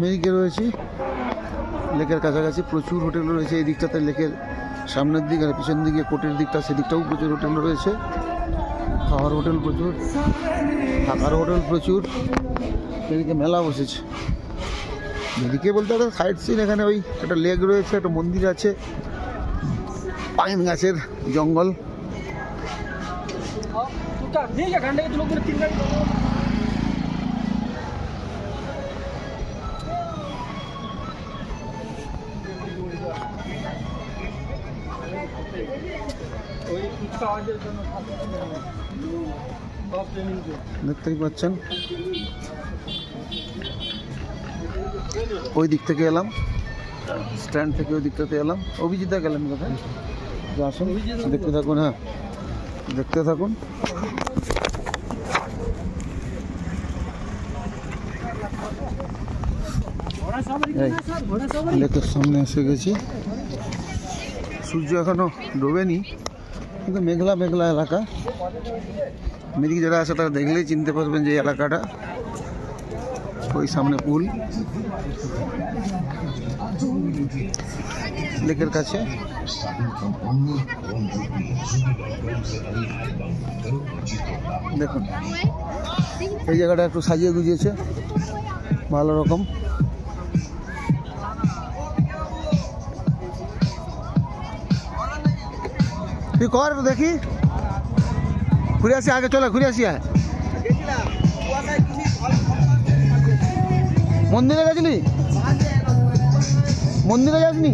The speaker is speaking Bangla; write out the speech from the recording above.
মেরিকে রয়েছি লেকের কাছাকাছি। প্রচুর হোটেল রয়েছে এই দিকটাতে, লেকের সামনের দিক আর পিছন দিকে কোটের দিকটা, সেদিকটাও প্রচুর হোটেল রয়েছে। খাওয়ার হোটেল প্রচুর, থাকার হোটেল প্রচুর। এদিকে মেলা বসেছে। এদিকে বলতে একটা সাইড সিন, এখানে ওই একটা লেক রয়েছে, একটা মন্দির আছে, পাইন গাছের জঙ্গল। দেখতেই পাচ্ছেন ওই দিক থেকে এলাম, স্ট্যান্ড থেকে ওই দিকটাতে এলাম। অভিজিৎদা গেলেন কোথায়? আসুন দেখতে থাকুন। হ্যাঁ দেখতে থাকুন। লেকের সামনে এসে গেছি। সূর্য এখনো ডোবেনি, কিন্তু মেঘলা মেঘলা এলাকা। মেদিকে যারা আছে তারা দেখলেই চিনতে পারবেন যে এই এলাকাটা। ওই সামনে পুল, লেকের কাছে। দেখুন এই জায়গাটা একটু সাজিয়ে গুজিয়েছে ভালো রকম। তুই কর দেখি, ঘুরে আসি আগে, চলে ঘুরে আসি। মন্দিরে গেছিলি? মন্দিরে যাসনি?